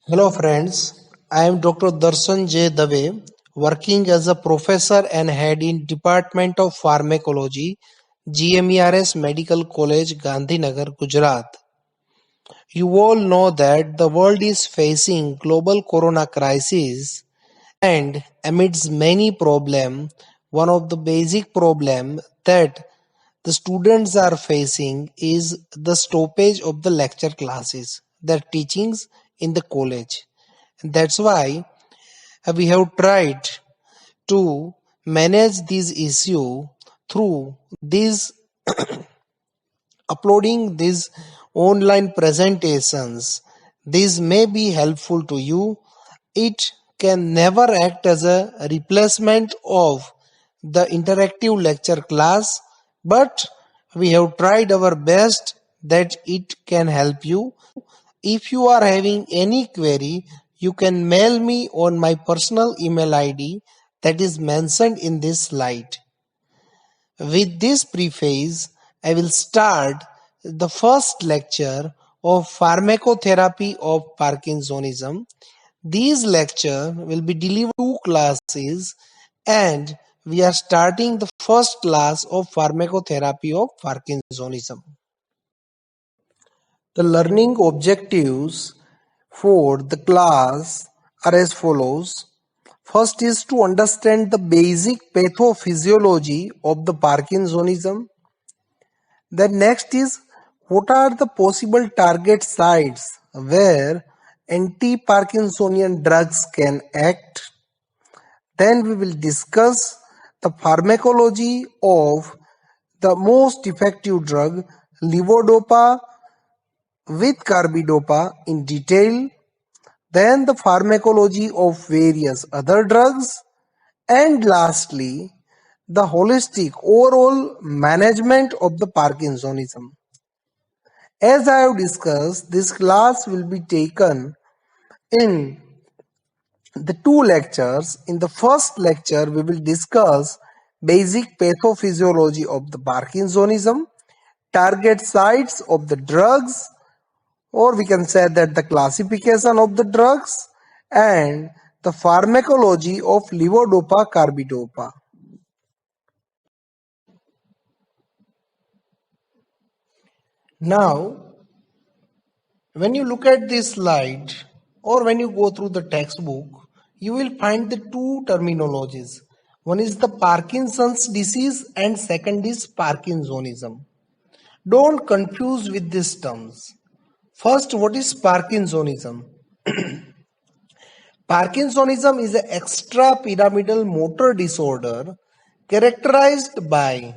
Hello friends, I am Dr. Darshan J. Dave, working as a professor and head in Department of Pharmacology, GMERS Medical College, Gandhinagar, Gujarat. You all know that the world is facing global corona crisis and amidst many problems, one of the basic problems that the students are facing is the stoppage of the lecture classes, their teachings in the college. That's why we have tried to manage this issue through this uploading these online presentations. This may be helpful to you. It can never act as a replacement of the interactive lecture class, but we have tried our best that it can help you. If you are having any query, you can mail me on my personal email ID that is mentioned in this slide. With this preface, I will start the first lecture of Pharmacotherapy of Parkinsonism. These lecture will be delivered in two classes and we are starting the first class of Pharmacotherapy of Parkinsonism. The learning objectives for the class are as follows. First is to understand the basic pathophysiology of the Parkinsonism. Then next is what are the possible target sites where anti-Parkinsonian drugs can act. Then we will discuss the pharmacology of the most effective drug Levodopa with Carbidopa in detail, then the pharmacology of various other drugs, and lastly, the holistic overall management of the Parkinsonism. As I have discussed, this class will be taken in the two lectures. In the first lecture, we will discuss basic pathophysiology of the Parkinsonism, target sites of the drugs, or we can say that the classification of the drugs, and the pharmacology of levodopa carbidopa. Now, when you look at this slide or when you go through the textbook, you will find the two terminologies. One is the Parkinson's disease and second is Parkinsonism. Don't confuse with these terms. First, what is Parkinsonism? Parkinsonism is an extrapyramidal motor disorder characterized by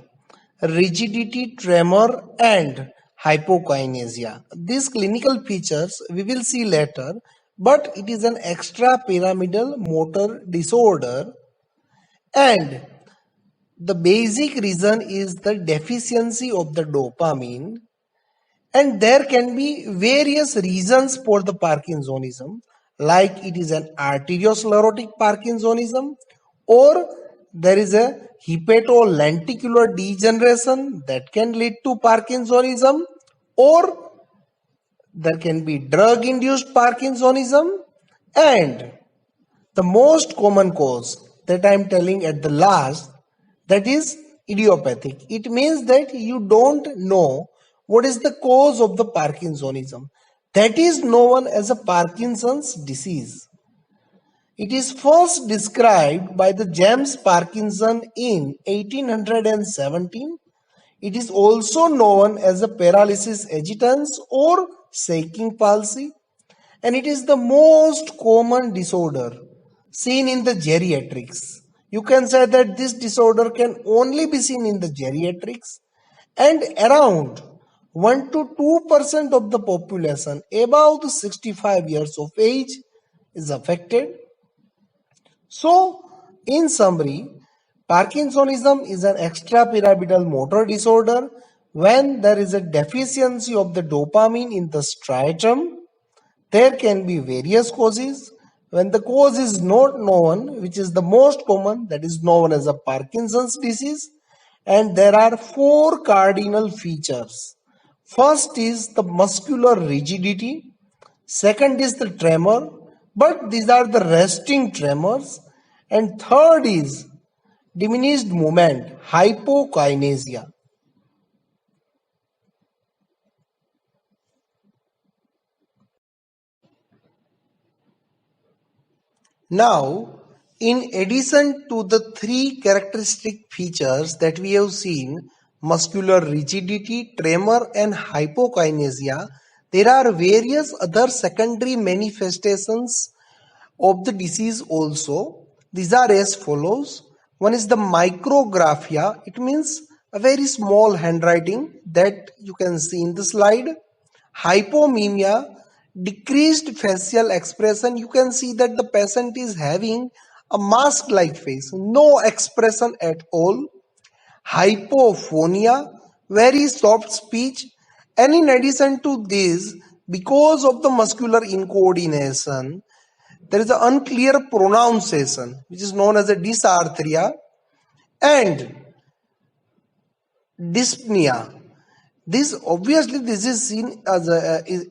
rigidity, tremor, and hypokinesia. These clinical features we will see later, but it is an extrapyramidal motor disorder, and the basic reason is the deficiency of the dopamine, and there can be various reasons for the Parkinsonism, like it is an arteriosclerotic Parkinsonism, or there is a hepatolenticular degeneration that can lead to Parkinsonism, or there can be drug induced Parkinsonism, and the most common cause that I am telling at the last, that is idiopathic. It means that you don't know what is the cause of the Parkinsonism. That is known as a Parkinson's disease. It is first described by the James Parkinson in 1817. It is also known as a paralysis agitans or shaking palsy, and it is the most common disorder seen in the geriatrics. You can say that this disorder can only be seen in the geriatrics, and around 1 to 2% of the population above the 65 years of age is affected. So, in summary, Parkinsonism is an extrapyramidal motor disorder when there is a deficiency of the dopamine in the striatum. There can be various causes. When the cause is not known, which is the most common, that is known as a Parkinson's disease, and there are four cardinal features. First is the muscular rigidity. Second is the tremor, but these are the resting tremors. And third is diminished movement, hypokinesia. Now, in addition to the three characteristic features that we have seen, muscular rigidity, tremor and hypokinesia, there are various other secondary manifestations of the disease also. These are as follows. One is the micrographia. It means a very small handwriting that you can see in the slide. Hypomimia, decreased facial expression. You can see that the patient is having a mask like face, no expression at all. Hypophonia, very soft speech. And in addition to this, because of the muscular incoordination, there is an unclear pronunciation which is known as a dysarthria and dyspnea. This is seen as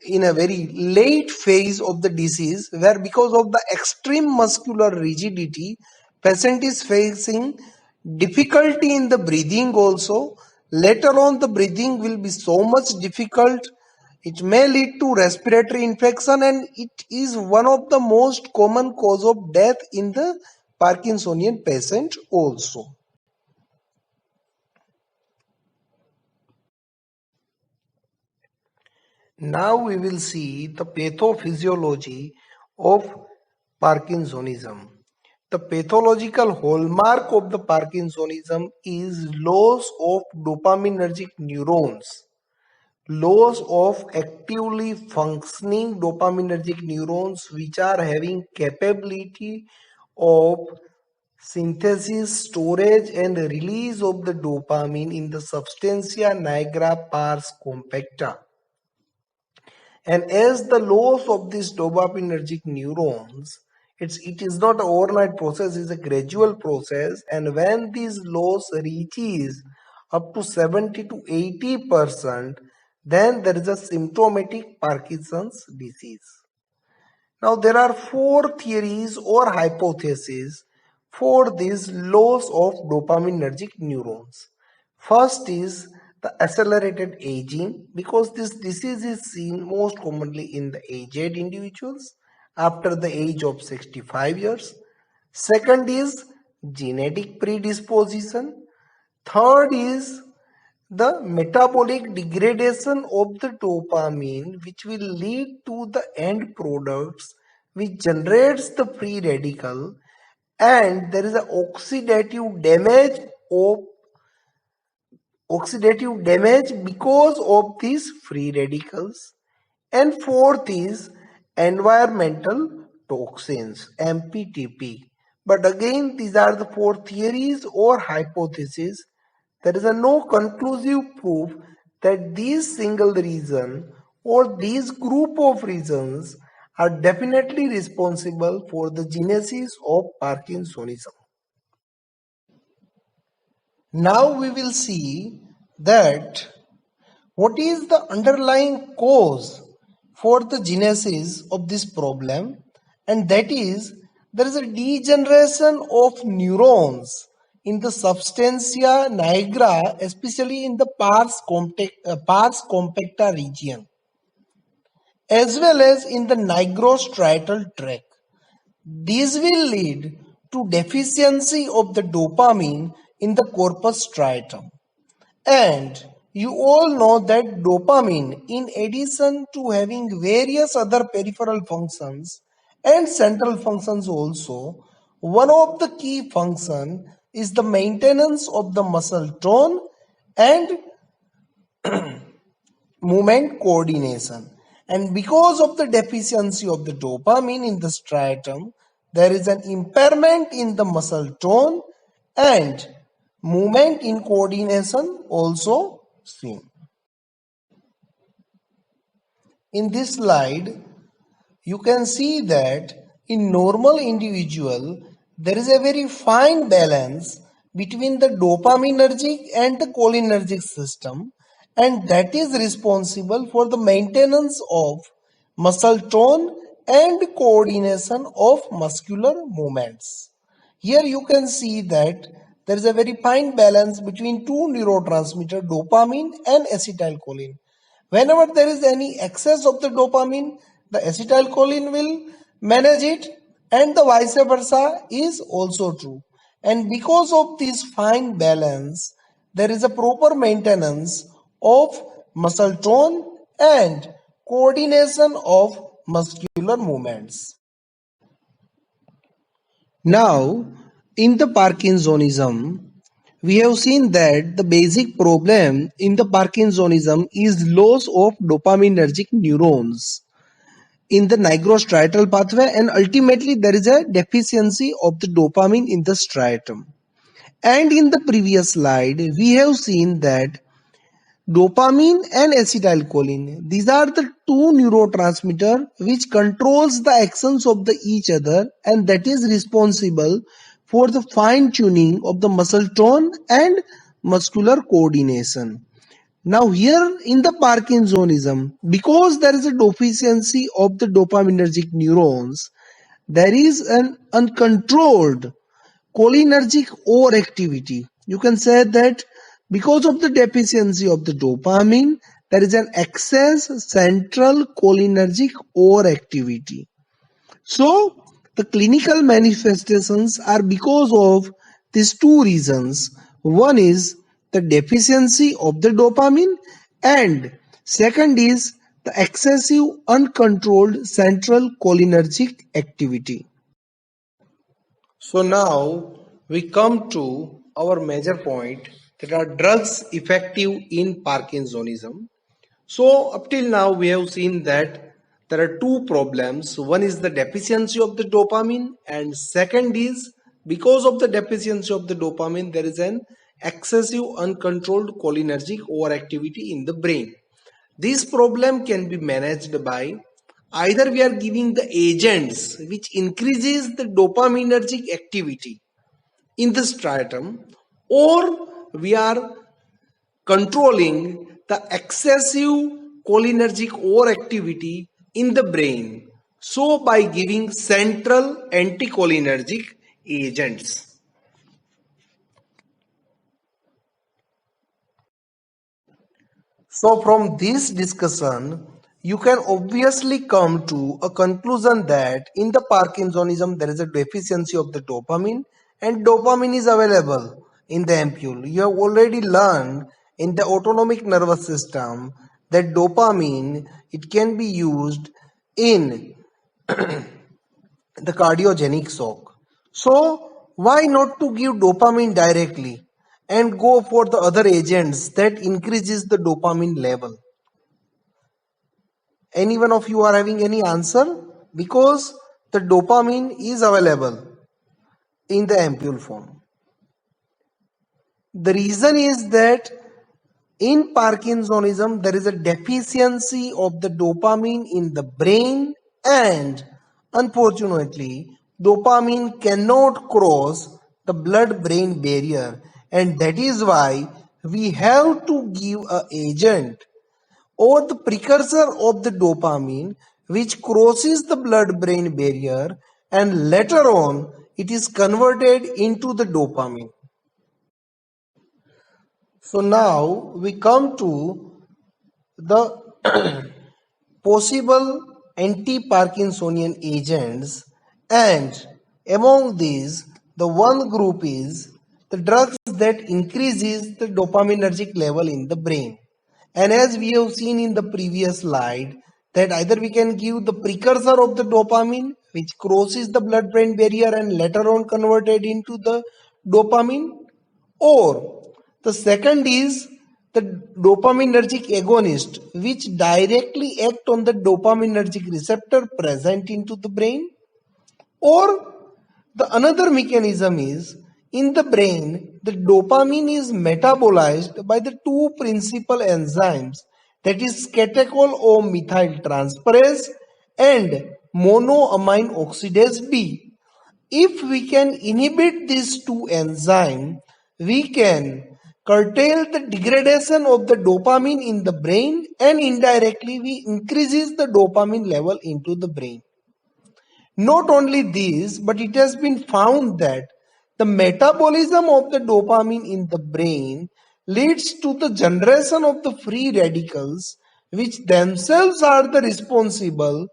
in a very late phase of the disease, where because of the extreme muscular rigidity, patient is facing difficulty in the breathing also. Later on the breathing will be so much difficult, it may lead to respiratory infection, and it is one of the most common cause of death in the Parkinsonian patient also. Now we will see the pathophysiology of Parkinsonism. The pathological hallmark of the Parkinsonism is loss of dopaminergic neurons. Loss of actively functioning dopaminergic neurons which are having capability of synthesis, storage and release of the dopamine in the substantia nigra pars compacta. And as the loss of these dopaminergic neurons, it is not an overnight process, it's a gradual process. And when this loss reaches up to 70 to 80%, then there is a symptomatic Parkinson's disease. Now there are four theories or hypotheses for this loss of dopaminergic neurons. First is the accelerated aging, because this disease is seen most commonly in the aged individuals after the age of 65 years. Second is genetic predisposition. Third is the metabolic degradation of the dopamine, which will lead to the end products which generates the free radical, and there is an oxidative damage because of these free radicals. And fourth is environmental toxins, MPTP. But again, these are the four theories or hypotheses. There is no conclusive proof that these single reason or these group of reasons are definitely responsible for the genesis of Parkinsonism. Now we will see that what is the underlying cause for the genesis of this problem, and that is there is a degeneration of neurons in the substantia nigra, especially in the pars compacta region, as well as in the nigrostriatal tract. These will lead to deficiency of the dopamine in the corpus striatum. And you all know that dopamine, in addition to having various other peripheral functions and central functions also, one of the key function is the maintenance of the muscle tone and movement coordination. And because of the deficiency of the dopamine in the striatum, there is an impairment in the muscle tone and movement in coordination also seen. In this slide, you can see that in normal individual, there is a very fine balance between the dopaminergic and the cholinergic system, and that is responsible for the maintenance of muscle tone and coordination of muscular movements. Here you can see that there is a very fine balance between two neurotransmitters, dopamine and acetylcholine. Whenever there is any excess of the dopamine, the acetylcholine will manage it, and the vice versa is also true. And because of this fine balance, there is a proper maintenance of muscle tone and coordination of muscular movements. Now, in the Parkinsonism, we have seen that the basic problem in the Parkinsonism is loss of dopaminergic neurons in the nigrostriatal pathway, and ultimately there is a deficiency of the dopamine in the striatum. And in the previous slide, we have seen that dopamine and acetylcholine, these are the two neurotransmitters which controls the actions of the each other, and that is responsible for the fine tuning of the muscle tone and muscular coordination. Now here in the Parkinsonism, because there is a deficiency of the dopaminergic neurons, there is an uncontrolled cholinergic overactivity. You can say that because of the deficiency of the dopamine, there is an excess central cholinergic overactivity. So the clinical manifestations are because of these two reasons. One is the deficiency of the dopamine, and second is the excessive uncontrolled central cholinergic activity. So now we come to our major point, that are drugs effective in Parkinsonism. So up till now we have seen that there are two problems. One is the deficiency of the dopamine, and second is because of the deficiency of the dopamine there is an excessive uncontrolled cholinergic overactivity in the brain. This problem can be managed by either we are giving the agents which increases the dopaminergic activity in the striatum, or we are controlling the excessive cholinergic overactivity in the brain, so by giving central anticholinergic agents. So from this discussion, you can obviously come to a conclusion that in the Parkinsonism there is a deficiency of the dopamine, and dopamine is available in the ampule. You have already learned in the autonomic nervous system that dopamine, it can be used in the cardiogenic shock. So why not to give dopamine directly and go for the other agents that increases the dopamine level? Any one of you are having any answer? Because the dopamine is available in the ampule form. The reason is that in Parkinsonism there is a deficiency of the dopamine in the brain, and unfortunately dopamine cannot cross the blood-brain barrier, and that is why we have to give a agent or the precursor of the dopamine which crosses the blood-brain barrier, and later on it is converted into the dopamine. So now we come to the possible anti-Parkinsonian agents, and among these the one group is the drugs that increases the dopaminergic level in the brain. And as we have seen in the previous slide, that either we can give the precursor of the dopamine which crosses the blood-brain barrier and later on converted into the dopamine, or the second is the dopaminergic agonist which directly act on the dopaminergic receptor present into the brain, or the another mechanism is in the brain the dopamine is metabolized by the two principal enzymes, that is catechol O methyl transferase and monoamine oxidase B. If we can inhibit these two enzymes, we can curtail the degradation of the dopamine in the brain, and indirectly we increases the dopamine level into the brain. Not only this, but it has been found that the metabolism of the dopamine in the brain leads to the generation of the free radicals, which themselves are the responsible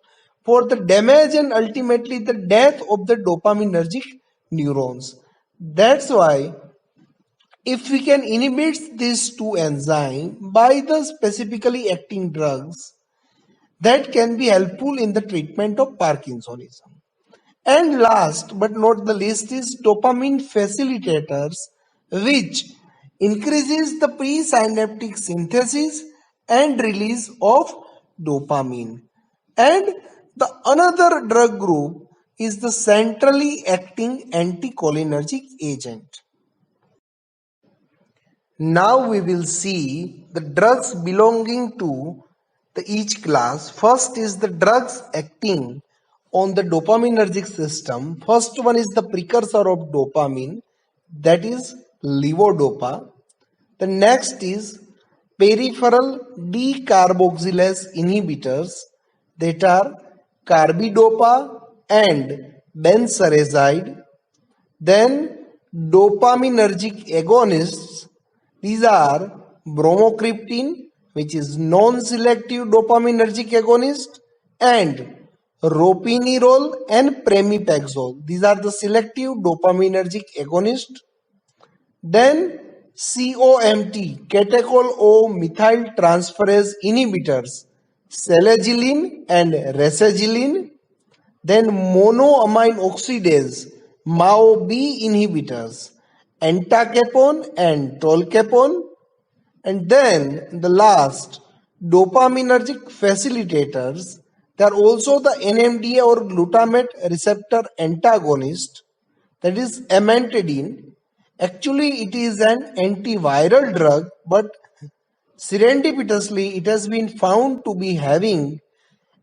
for the damage and ultimately the death of the dopaminergic neurons. That's why if we can inhibit these two enzymes by the specifically acting drugs, that can be helpful in the treatment of Parkinsonism. And last but not the least is dopamine facilitators, which increases the presynaptic synthesis and release of dopamine. And the another drug group is the centrally acting anticholinergic agent. Now we will see the drugs belonging to the each class. First is the drugs acting on the dopaminergic system. First one is the precursor of dopamine, that is Levodopa. The next is peripheral decarboxylase inhibitors, that are Carbidopa and benserazide. Then dopaminergic agonists, these are bromocriptine, which is non-selective dopaminergic agonist, and ropinirole and pramipexole. These are the selective dopaminergic agonist. Then COMT, catechol O methyl transferase inhibitors, selegiline and rasagiline. Then monoamine oxidase, MAO-B inhibitors, entacapone and tolcapone. And then the last, dopaminergic facilitators. They are also the NMDA or glutamate receptor antagonist, that is amantadine. Actually, it is an antiviral drug, but serendipitously it has been found to be having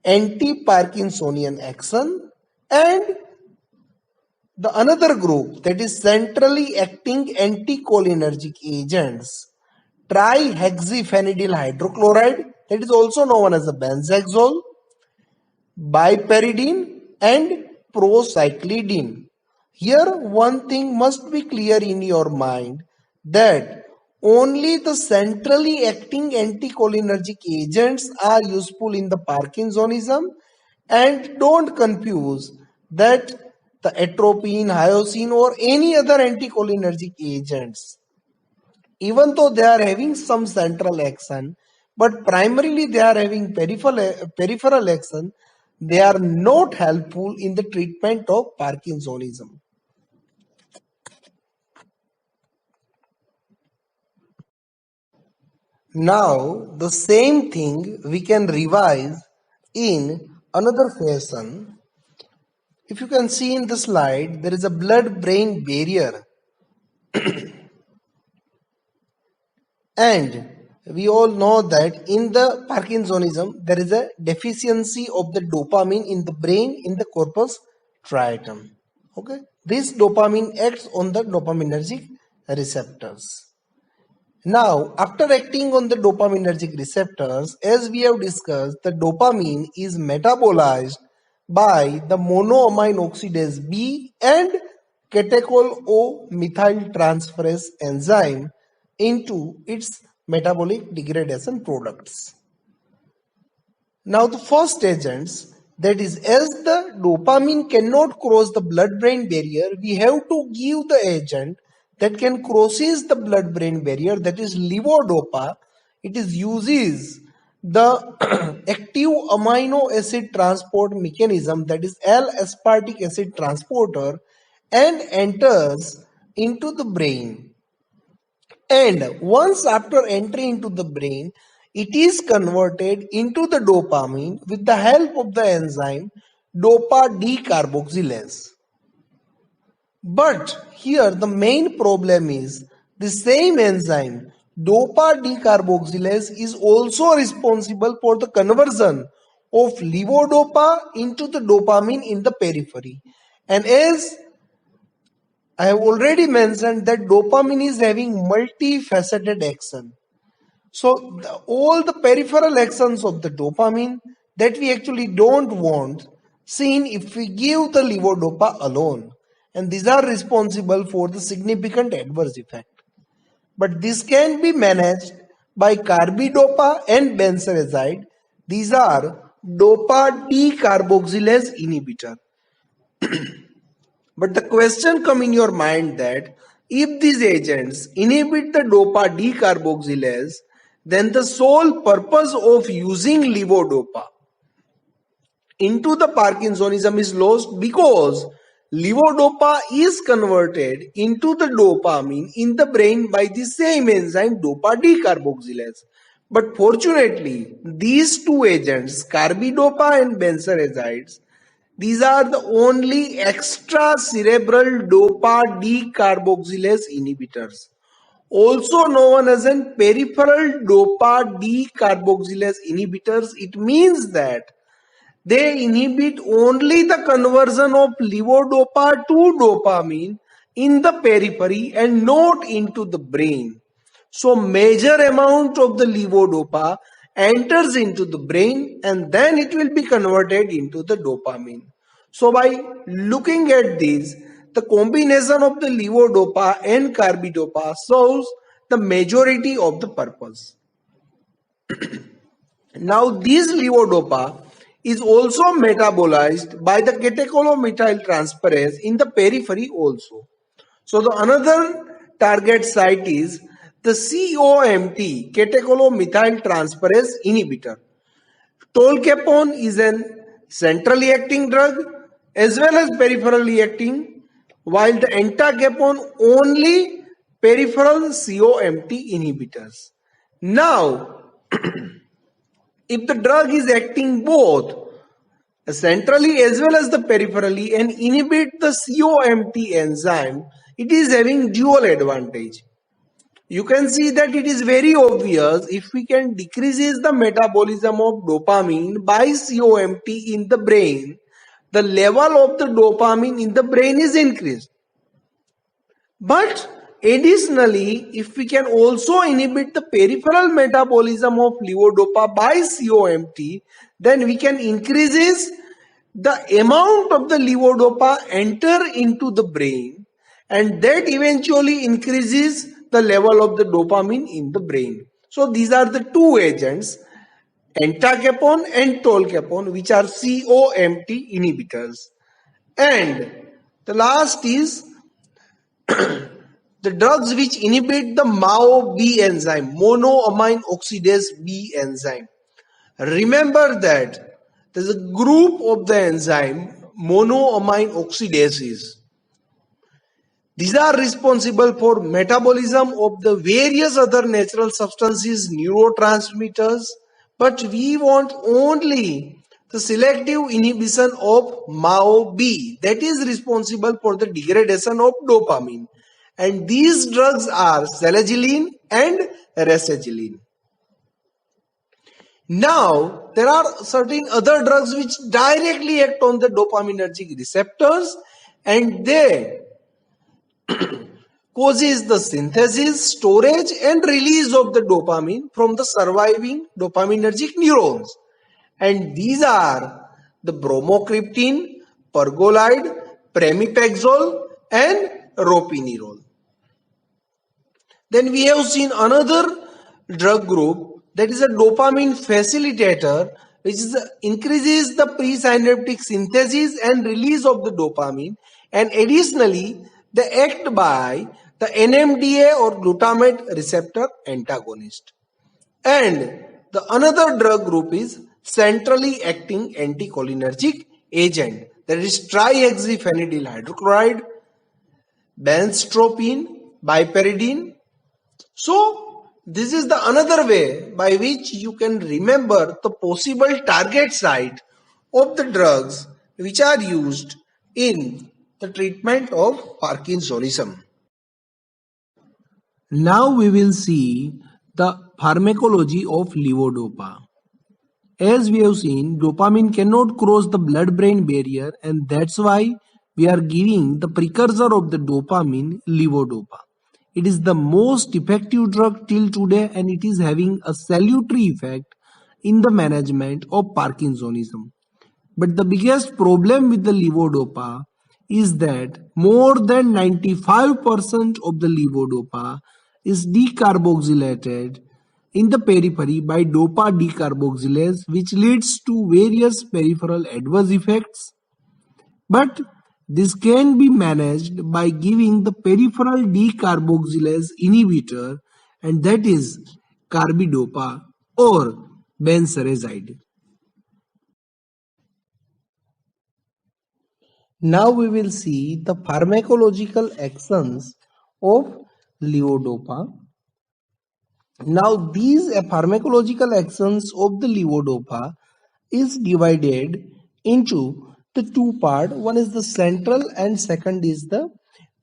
Antiparkinsonian action. And the another group, that is centrally acting anticholinergic agents, trihexyphenidyl hydrochloride, that is also known as the benzaxole, biperidine and procyclidine. Here one thing must be clear in your mind, that only the centrally acting anticholinergic agents are useful in the Parkinsonism, and don't confuse that the atropine, hyoscine or any other anticholinergic agents, even though they are having some central action, but primarily they are having peripheral action, they are not helpful in the treatment of Parkinsonism. Now the same thing we can revise in another fashion. If you can see in the slide, there is a blood-brain barrier. And we all know that in the Parkinsonism, there is a deficiency of the dopamine in the brain in the corpus striatum. Okay, this dopamine acts on the dopaminergic receptors. Now, after acting on the dopaminergic receptors, as we have discussed, the dopamine is metabolized by the monoamine oxidase B and catechol O methyl transferase enzyme into its metabolic degradation products. Now the first agents, that is, as the dopamine cannot cross the blood-brain barrier, we have to give the agent that can crosses the blood-brain barrier, that is Levodopa. It is uses the active amino acid transport mechanism, that is L-aspartic acid transporter, and enters into the brain. And once after entry into the brain, it is converted into the dopamine with the help of the enzyme dopa decarboxylase. But here the main problem is the same enzyme dopa decarboxylase is also responsible for the conversion of levodopa into the dopamine in the periphery. And as I have already mentioned that dopamine is having multifaceted action. So all the peripheral actions of the dopamine that we actually don't want seen if we give the levodopa alone, and these are responsible for the significant adverse effect. But this can be managed by carbidopa and benzerazide. These are dopa decarboxylase inhibitor. But the question come in your mind that if these agents inhibit the dopa decarboxylase, then the sole purpose of using levodopa into the Parkinsonism is lost, because levodopa is converted into the dopamine in the brain by the same enzyme dopa decarboxylase. But fortunately, these two agents, carbidopa and benzodiazepides, these are the only extracerebral dopa decarboxylase inhibitors, also known as an peripheral dopa decarboxylase inhibitors. It means that they inhibit only the conversion of levodopa to dopamine in the periphery and not into the brain. So major amount of the levodopa enters into the brain and then it will be converted into the dopamine. So by looking at this, the combination of the levodopa and carbidopa solves the majority of the purpose. Now this levodopa is also metabolized by the catechol-methyl-transferase in the periphery also. So the another target site is the COMT, catechol-methyl-transferase inhibitor. Tolcapone is an centrally acting drug as well as peripherally acting, while the entacapone only peripheral COMT inhibitors. Now, if the drug is acting both centrally as well as the peripherally and inhibit the COMT enzyme, it is having dual advantage. You can see that it is very obvious if we can decrease the metabolism of dopamine by COMT in the brain, the level of the dopamine in the brain is increased. But additionally, if we can also inhibit the peripheral metabolism of levodopa by COMT, then we can increase the amount of the levodopa enter into the brain, and that eventually increases the level of the dopamine in the brain. So these are the two agents, entacapone and tolcapone, which are COMT inhibitors. And the last is the drugs which inhibit the MAO-B enzyme, monoamine oxidase B enzyme. Remember that there is a group of the enzyme monoamine oxidases. These are responsible for metabolism of the various other natural substances, neurotransmitters, but we want only the selective inhibition of MAO-B that is responsible for the degradation of dopamine. And these drugs are selegiline and rasagiline. Now, there are certain other drugs which directly act on the dopaminergic receptors, and they causes the synthesis, storage and release of the dopamine from the surviving dopaminergic neurons. And these are the bromocriptine, pergolide, pramipexole and ropinirole. Then we have seen another drug group, that is a dopamine facilitator, which increases the presynaptic synthesis and release of the dopamine, and additionally they act by the NMDA or glutamate receptor antagonist. And the another drug group is centrally acting anticholinergic agent, that is trihexyphenidyl hydrochloride, benztropine, piperidine. So this is the another way by which you can remember the possible target site of the drugs which are used in the treatment of Parkinsonism. Now we will see the pharmacology of levodopa. As we have seen, dopamine cannot cross the blood-brain barrier, and that's why we are giving the precursor of the dopamine, Levodopa. It is the most effective drug till today and it is having a salutary effect in the management of Parkinsonism. But the biggest problem with the levodopa is that more than 95% of the levodopa is decarboxylated in the periphery by dopa decarboxylase, which leads to various peripheral adverse effects. But this can be managed by giving the peripheral decarboxylase inhibitor, and that is Carbidopa or benserazide. Now we will see the pharmacological actions of levodopa. Now these pharmacological actions of the levodopa is divided into the two parts. One is the central and second is the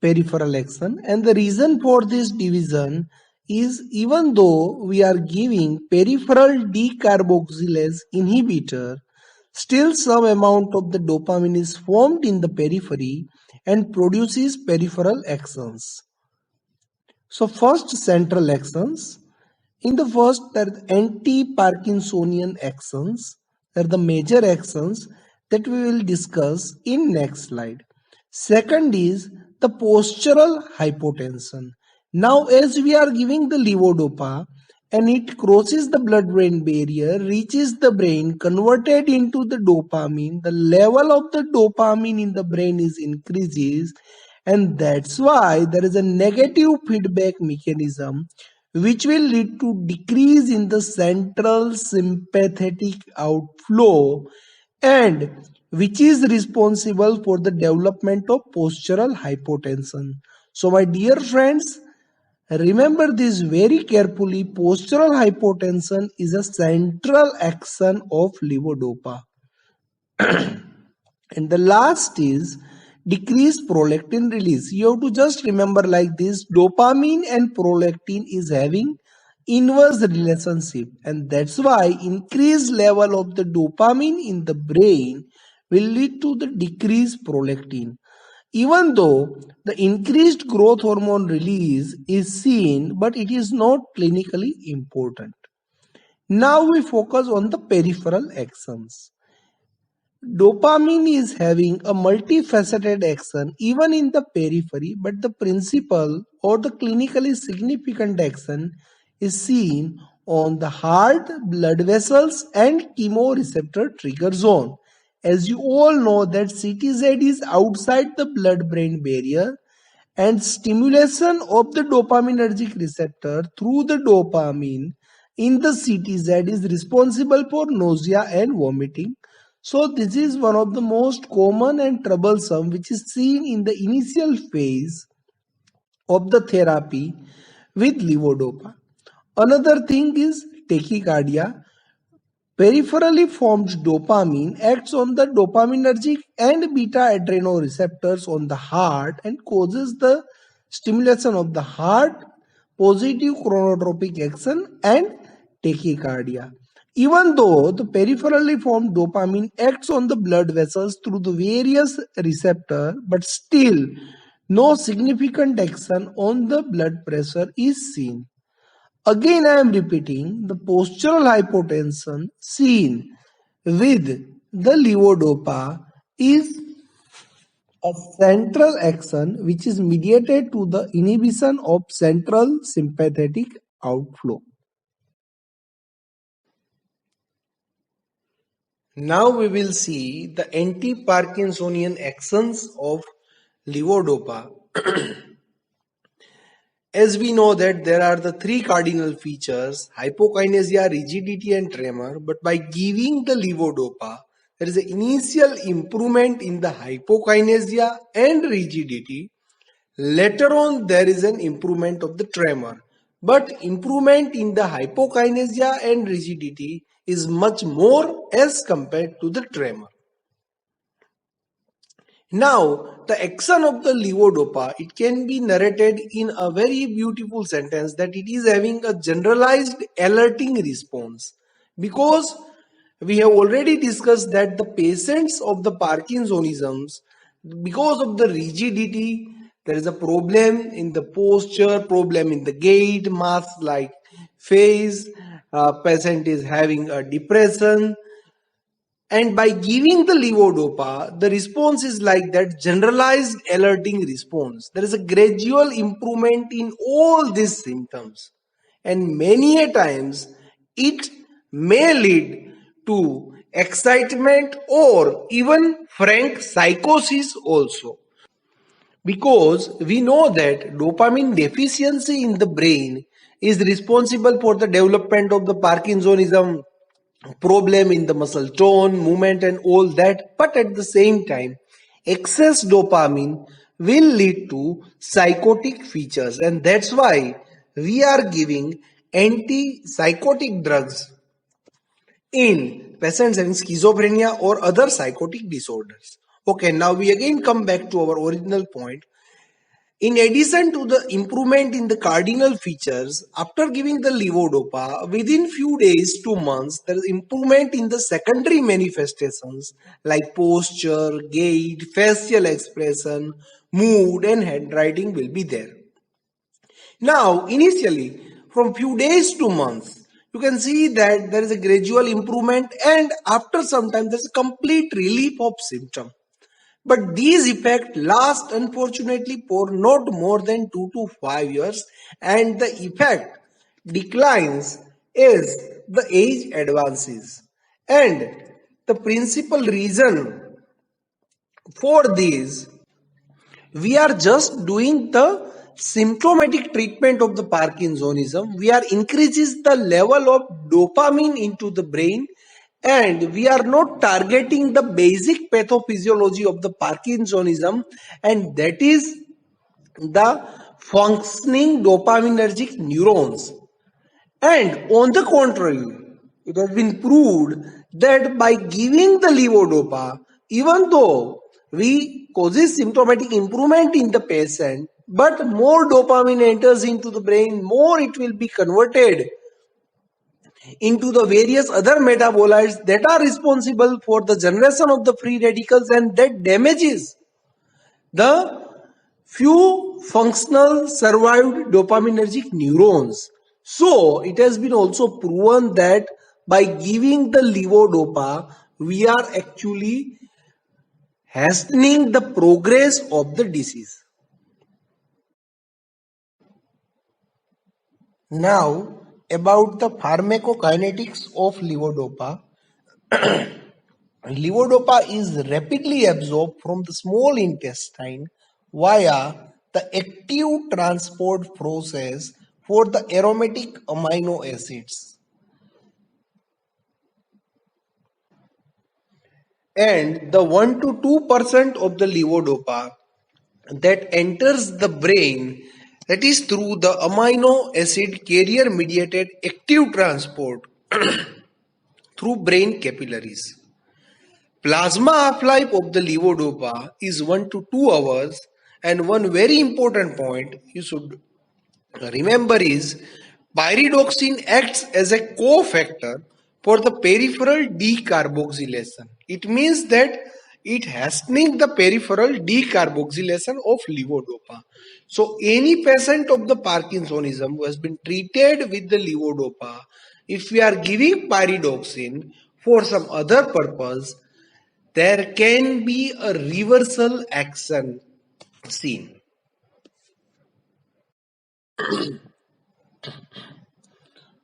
peripheral action. And the reason for this division is even though we are giving peripheral decarboxylase inhibitor, still some amount of the dopamine is formed in the periphery and produces peripheral actions. So first, central actions. In the first, there are anti-Parkinsonian actions. They are the major actions that we will discuss in next slide. Second is the postural hypotension. Now as we are giving the levodopa and it crosses the blood-brain barrier, reaches the brain, converted into the dopamine, the level of the dopamine in the brain is increases, and that's why there is a negative feedback mechanism which will lead to decrease in the central sympathetic outflow and which is responsible for the development of postural hypotension. So my dear friends, remember this very carefully. Postural hypotension is a central action of levodopa. And the last is decreased prolactin release. You have to just remember like this, dopamine and prolactin is having inverse relationship, and that's why increased level of the dopamine in the brain will lead to the decreased prolactin. Even though the increased growth hormone release is seen, but it is not clinically important. Now we focus on the peripheral actions. Dopamine is having a multifaceted action even in the periphery, but the principal or the clinically significant action is seen on the heart, blood vessels and chemoreceptor trigger zone. As you all know that CTZ is outside the blood-brain barrier and stimulation of the dopaminergic receptor through the dopamine in the CTZ is responsible for nausea and vomiting. So this is one of the most common and troublesome which is seen in the initial phase of the therapy with levodopa. Another thing is tachycardia. Peripherally formed dopamine acts on the dopaminergic and beta adrenoreceptors on the heart and causes the stimulation of the heart, positive chronotropic action and tachycardia. Even though the peripherally formed dopamine acts on the blood vessels through the various receptors, but still no significant action on the blood pressure is seen. Again, I am repeating, the postural hypotension seen with the levodopa is a central action which is mediated to the inhibition of central sympathetic outflow. Now we will see the anti-Parkinsonian actions of levodopa. As we know that there are the three cardinal features, hypokinesia, rigidity and tremor, but by giving the levodopa, there is an initial improvement in the hypokinesia and rigidity. Later on, there is an improvement of the tremor, but improvement in the hypokinesia and rigidity is much more as compared to the tremor. Now, the action of the levodopa, it can be narrated in a very beautiful sentence that it is having a generalized alerting response, because we have already discussed that the patients of the Parkinsonisms, Because of the rigidity, there is a problem in the posture, problem in the gait, mask like face, patient is having a depression. And by giving the levodopa, the response is like that generalized alerting response. There is a gradual improvement in all these symptoms. And many a times it may lead to excitement or even frank psychosis also. Because we know that dopamine deficiency in the brain is responsible for the development of the Parkinsonism, problem in the muscle tone, movement and all that. But at the same time, excess dopamine will lead to psychotic features, and that's why we are giving antipsychotic drugs in patients having schizophrenia or other psychotic disorders. Okay, now we again come back to our original point. In addition to the improvement in the cardinal features, after giving the levodopa, within few days to months, there is improvement in the secondary manifestations like posture, gait, facial expression, mood and handwriting will be there. Now, initially, from few days to months, you can see that there is a gradual improvement and after some time, there is a complete relief of symptom. But these effects last unfortunately for not more than 2 to 5 years and the effect declines as the age advances. And the principal reason for this, we are just doing the symptomatic treatment of the Parkinsonism. We are increases the level of dopamine into the brain and we are not targeting the basic pathophysiology of the Parkinsonism, and that is the functioning dopaminergic neurons. And on the contrary, it has been proved that by giving the levodopa, even though we causes symptomatic improvement in the patient, but more dopamine enters into the brain, more it will be converted into the various other metabolites that are responsible for the generation of the free radicals, and that damages the few functional survived dopaminergic neurons. So it has been also proven that by giving the levodopa, we are actually hastening the progress of the disease. Now, about the pharmacokinetics of levodopa. Levodopa is rapidly absorbed from the small intestine via the active transport process for the aromatic amino acids. And the 1 to 2% of the levodopa that enters the brain, that is through the amino acid carrier mediated active transport through brain capillaries. Plasma half-life of the levodopa is 1 to 2 hours, and one very important point you should remember is pyridoxine acts as a cofactor for the peripheral decarboxylation. It means that it hastening the peripheral decarboxylation of levodopa. So any patient of the Parkinsonism who has been treated with the levodopa, if we are giving pyridoxine for some other purpose, there can be a reversal action seen.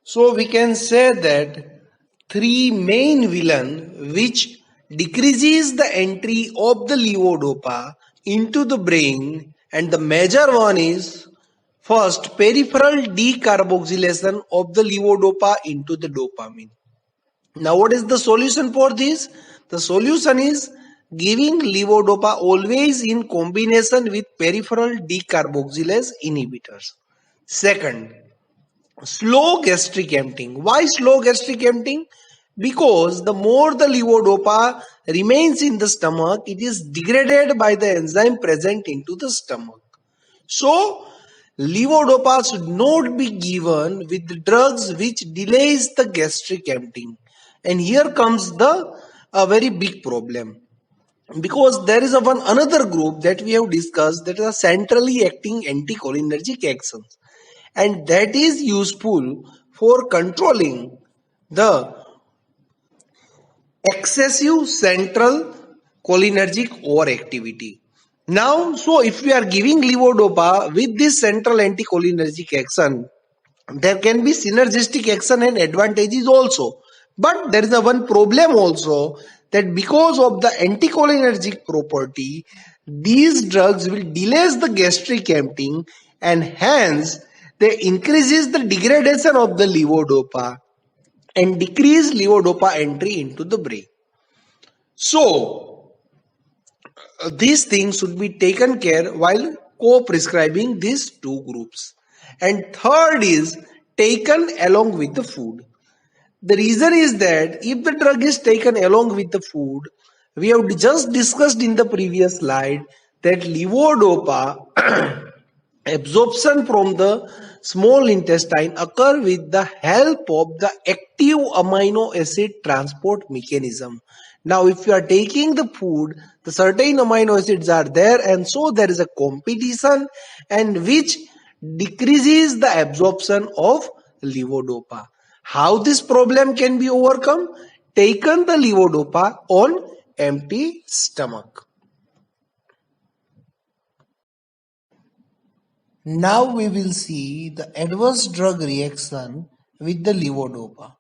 So we can say that three main villain which decreases the entry of the levodopa into the brain, and the major one is first peripheral decarboxylation of the levodopa into the dopamine. Now what is the solution for this? The solution is giving levodopa always in combination with peripheral decarboxylase inhibitors. Second, slow gastric emptying. Why slow gastric emptying? Because the more the levodopa remains in the stomach, it is degraded by the enzyme present into the stomach. So, levodopa should not be given with drugs which delays the gastric emptying. And here comes a very big problem. because there is one another group that we have discussed, that is a centrally acting anticholinergic actions, and that is useful for controlling the excessive central cholinergic overactivity. Now, so if we are giving levodopa with this central anticholinergic action, there can be synergistic action and advantages also. But there is a one problem also, that because of the anticholinergic property, these drugs will delay the gastric emptying, and hence they increases the degradation of the levodopa and decrease levodopa entry into the brain. So these things should be taken care while co-prescribing these two groups. And third is taken along with the food. The reason is that if the drug is taken along with the food, we have just discussed in the previous slide that levodopa absorption from the small intestine occur with the help of the active amino acid transport mechanism. Now, if you are taking the food, the certain amino acids are there, and so there is a competition, and which decreases the absorption of levodopa. How this problem can be overcome? Taken the levodopa on empty stomach. Now we will see the adverse drug reaction with the levodopa.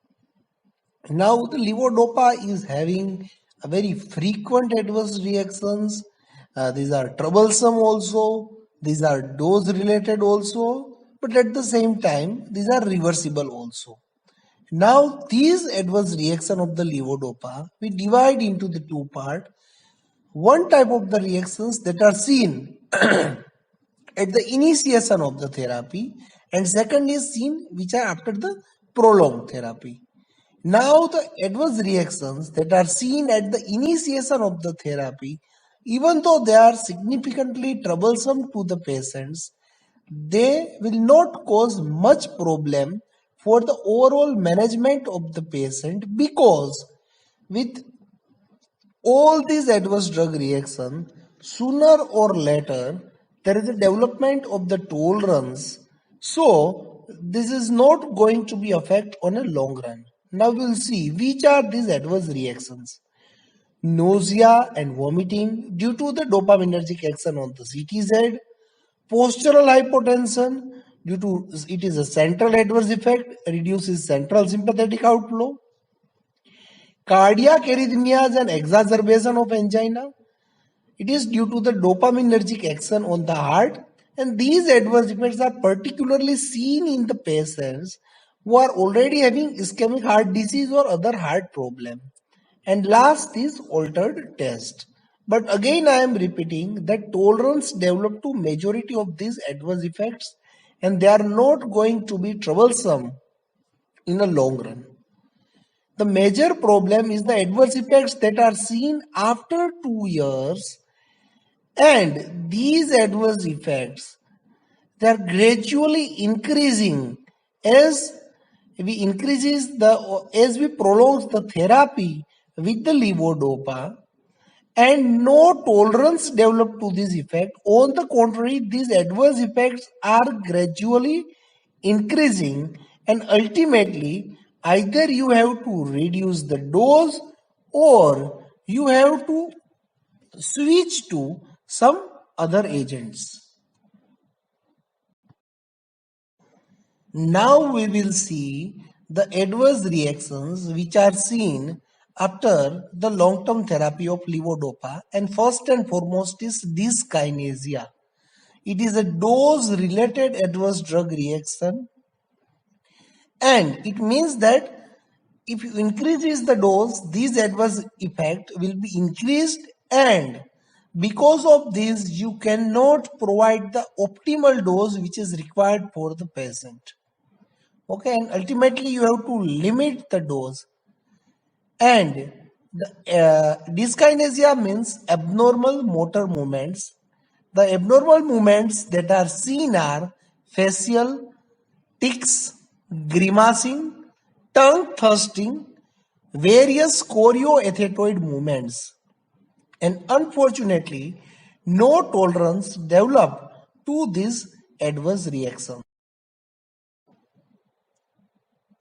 Now the levodopa is having a very frequent adverse reactions. These are troublesome also. These are dose related also. But at the same time, these are reversible also. Now these adverse reaction of the levodopa we divide into the two part. One type of the reactions that are seen at the initiation of the therapy, and second is seen which are after the prolonged therapy. Now the adverse reactions that are seen at the initiation of the therapy, even though they are significantly troublesome to the patients, they will not cause much problem for the overall management of the patient, because with all these adverse drug reactions, sooner or later there is a development of the tolerance. So this is not going to be effect on a long run. Now we'll see which are these adverse reactions. Nausea and vomiting due to the dopaminergic action on the CTZ. Postural hypotension due to it is a central adverse effect, reduces central sympathetic outflow. Cardiac arrhythmias and exacerbation of angina. It is due to the dopaminergic action on the heart, and these adverse effects are particularly seen in the patients who are already having ischemic heart disease or other heart problem. And last is altered taste. But again I am repeating that tolerance develop to majority of these adverse effects, and they are not going to be troublesome in a long run. The major problem is the adverse effects that are seen after 2 years, and these adverse effects, they are gradually increasing as as we prolong the therapy with the levodopa, and no tolerance developed to this effect. On the contrary, these adverse effects are gradually increasing, and ultimately either you have to reduce the dose or you have to switch to some other agents. Now we will see the adverse reactions which are seen after the long-term therapy of levodopa, and first and foremost is dyskinesia. It is a dose-related adverse drug reaction, and it means that if you increase the dose, these adverse effect will be increased, and because of this you cannot provide the optimal dose which is required for the patient. Okay, and ultimately you have to limit the dose. And the dyskinesia means abnormal motor movements. The abnormal movements that are seen are facial, tics, grimacing, tongue thrusting, various chorioathetoid movements. and unfortunately no tolerance developed to this adverse reaction.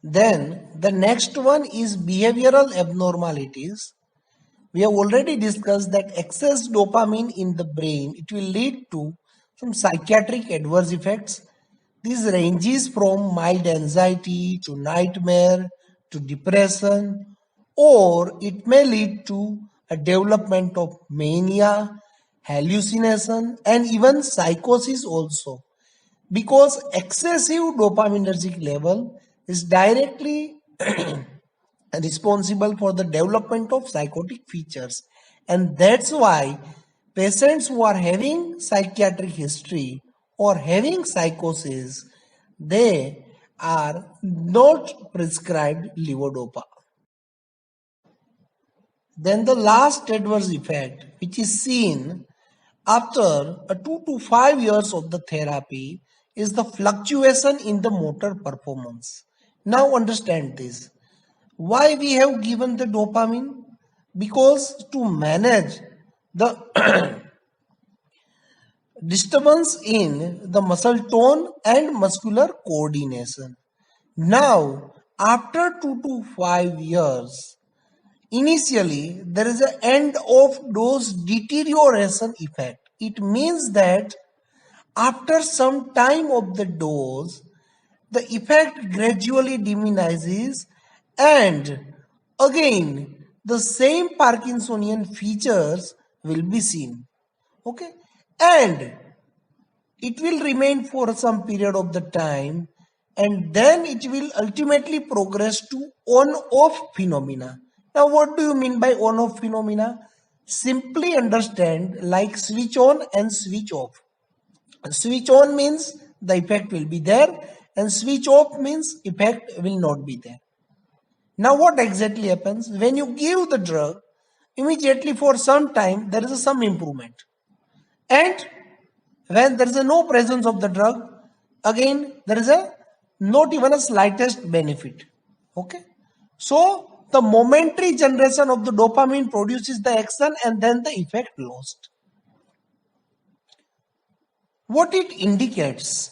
Then the next one is behavioral abnormalities. We have already discussed that excess dopamine in the brain, it will lead to some psychiatric adverse effects. This ranges from mild anxiety to nightmare to depression, or it may lead to a development of mania, hallucination, and even psychosis also. Because excessive dopaminergic level is directly responsible for the development of psychotic features, and that's why patients who are having psychiatric history or having psychosis, they are not prescribed levodopa. Then the last adverse effect which is seen after 2 to 5 years of the therapy is the fluctuation in the motor performance. Now understand this. Why we have given the dopamine? Because to manage the disturbance in the muscle tone and muscular coordination. Now, after 2 to 5 years, initially there is an end of dose deterioration effect. It means that after some time of the dose, the effect gradually diminishes and again the same Parkinsonian features will be seen. Okay, and it will remain for some period of the time, and then it will ultimately progress to on-off phenomena. Now what do you mean by on-off phenomena? Simply understand like switch on and switch off. Switch on means the effect will be there, and switch off means effect will not be there. Now what exactly happens? When you give the drug, immediately for some time there is some improvement. And when there is no presence of the drug, again there is not even a slightest benefit. Okay. So the momentary generation of the dopamine produces the action and then the effect lost. What it indicates?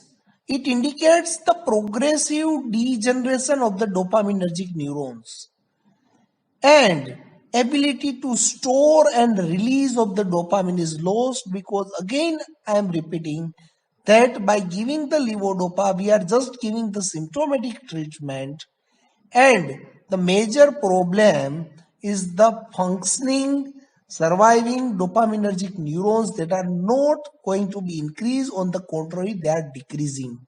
It indicates the progressive degeneration of the dopaminergic neurons and ability to store and release of the dopamine is lost, because again I am repeating that by giving the levodopa we are just giving the symptomatic treatment, and the major problem is the functioning surviving dopaminergic neurons that are not going to be increased, on the contrary they are decreasing.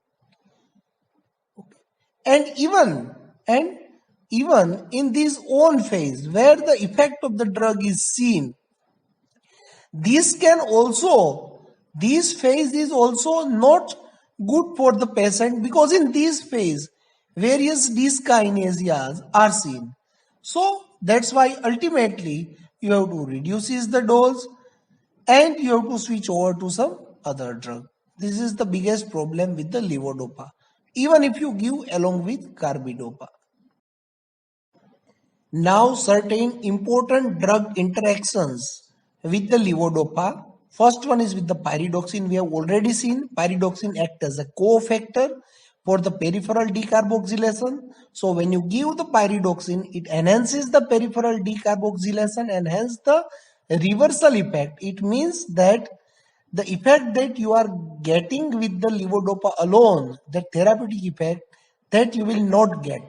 And even in this own phase where the effect of the drug is seen, this phase is also not good for the patient, because in this phase various dyskinesias are seen. So that's why ultimately you have to reduce the dose and you have to switch over to some other drug. This is the biggest problem with the levodopa, even if you give along with carbidopa. Now certain important drug interactions with the levodopa. First one is with the pyridoxine. We have already seen pyridoxine act as a cofactor for the peripheral decarboxylation. So when you give the pyridoxine, it enhances the peripheral decarboxylation and hence the reversal effect. It means that the effect that you are getting with the levodopa alone, the therapeutic effect, that you will not get.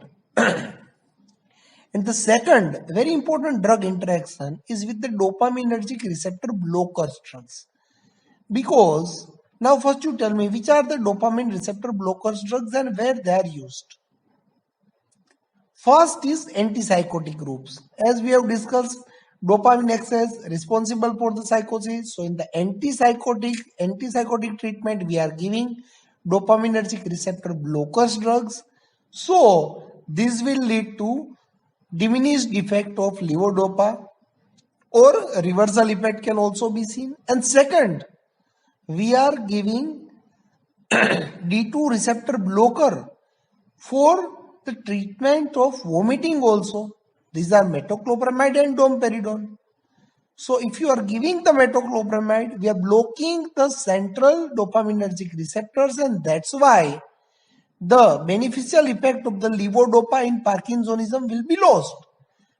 And the second very important drug interaction is with the dopaminergic receptor blockers drugs. Because now first you tell me which are the dopamine receptor blockers drugs and where they are used. First is antipsychotic groups. As we have discussed, dopamine excess responsible for the psychosis. So in the antipsychotic treatment we are giving dopaminergic receptor blockers drugs. So this will lead to diminished effect of levodopa, or reversal effect can also be seen. And second, we are giving D2 receptor blocker for the treatment of vomiting also. These are metoclopramide and domperidone. So if you are giving the metoclopramide, we are blocking the central dopaminergic receptors, and that's why the beneficial effect of the levodopa in Parkinsonism will be lost.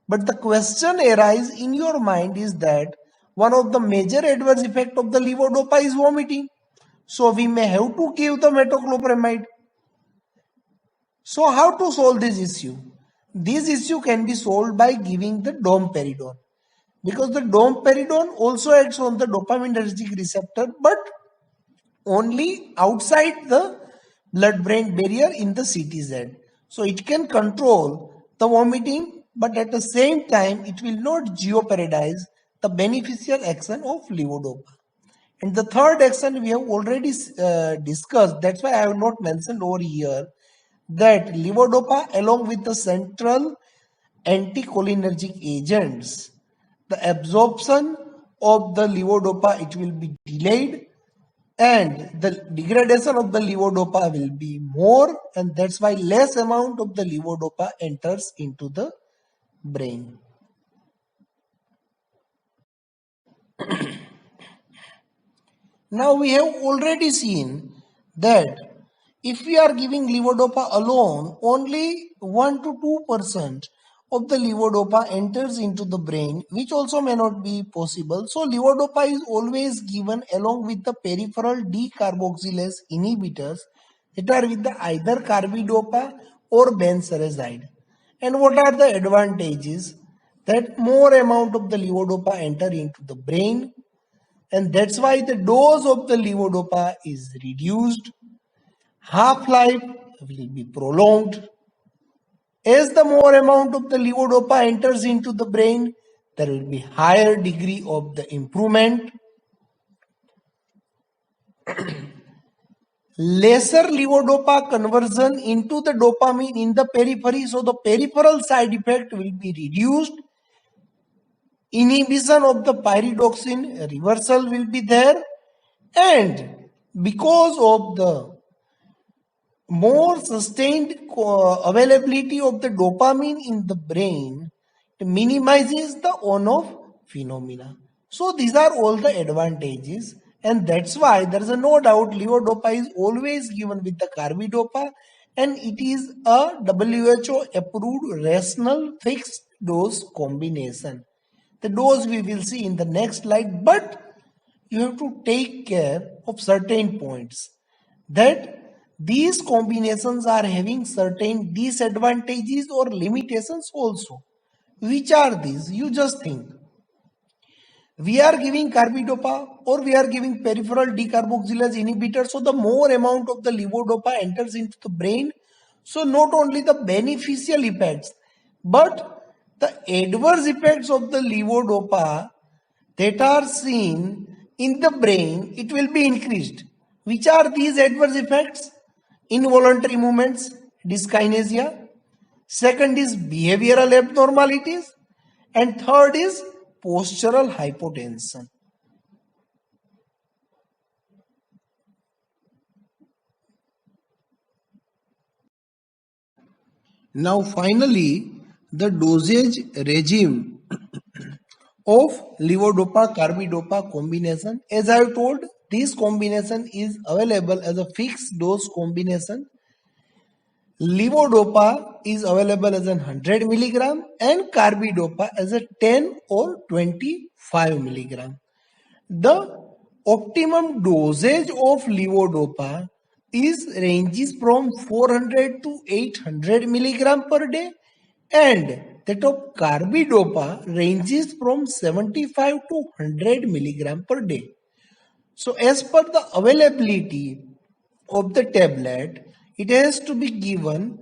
But the question arises in your mind is that one of the major adverse effect of the levodopa is vomiting. So we may have to give the metoclopramide. So how to solve this issue? This issue can be solved by giving the domperidone. Because the domperidone also acts on the dopaminergic receptor, but only outside the blood-brain barrier in the CTZ. So it can control the vomiting, but at the same time, it will not jeopardize the beneficial action of levodopa. And the third action we have already discussed, that's why I have not mentioned over here, that levodopa along with the central anticholinergic agents, the absorption of the levodopa, it will be delayed and the degradation of the levodopa will be more, and that's why less amount of the levodopa enters into the brain. Now we have already seen that if we are giving levodopa alone, only 1 to 2% of the levodopa enters into the brain, which also may not be possible. So levodopa is always given along with the peripheral decarboxylase inhibitors that are with the either carbidopa or benserazide. And what are the advantages? That more amount of the levodopa enter into the brain, and that's why the dose of the levodopa is reduced. Half-life will be prolonged. As the more amount of the levodopa enters into the brain, there will be higher degree of the improvement. Lesser levodopa conversion into the dopamine in the periphery, so the peripheral side effect will be reduced. Inhibition of the pyridoxine reversal will be there, and because of the more sustained availability of the dopamine in the brain, it minimizes the on-off phenomena. So these are all the advantages, and that's why there is no doubt levodopa is always given with the carbidopa, and it is a WHO approved rational fixed dose combination. The dose we will see in the next slide, but you have to take care of certain points, that these combinations are having certain disadvantages or limitations also. Which are these? You just think. We are giving carbidopa or we are giving peripheral decarboxylase inhibitor, so the more amount of the levodopa enters into the brain. So not only the beneficial effects, but the adverse effects of the levodopa that are seen in the brain, it will be increased. Which are these adverse effects? Involuntary movements, dyskinesia. Second is behavioral abnormalities. And third is postural hypotension. Now finally, the dosage regime of levodopa carbidopa combination. As I have told, this combination is available as a fixed dose combination. Levodopa is available as a 100 milligram and carbidopa as a 10 or 25 milligram. The optimum dosage of levodopa is ranges from 400 to 800 milligram per day, and that of carbidopa ranges from 75 to 100 milligram per day. So as per the availability of the tablet, it has to be given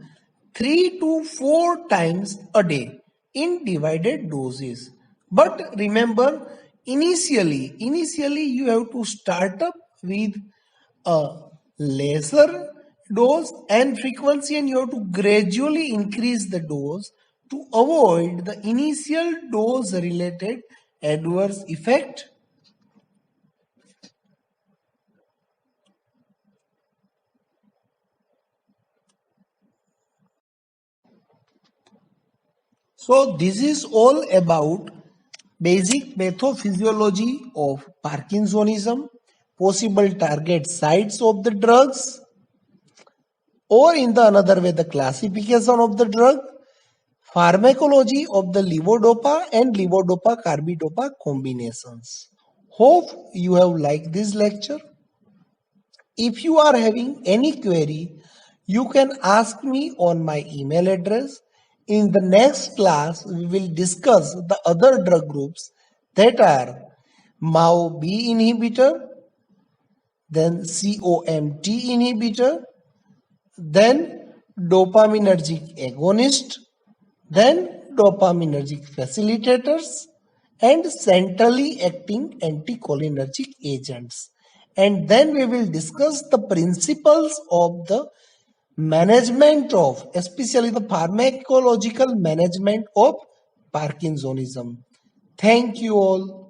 3 to 4 times a day in divided doses. But remember, initially you have to start up with a lesser dose and frequency, and you have to gradually increase the dose to avoid the initial dose related adverse effect. So this is all about basic pathophysiology of Parkinsonism, possible target sites of the drugs, or in the another way, the classification of the drug, pharmacology of the levodopa and levodopa carbidopa combinations. Hope you have liked this lecture. If you are having any query, you can ask me on my email address. In the next class, we will discuss the other drug groups that are MAO-B inhibitor, then COMT inhibitor, then dopaminergic agonist, then dopaminergic facilitators, and centrally acting anticholinergic agents. And then we will discuss the principles of the management of, especially the pharmacological management of Parkinsonism. Thank you all.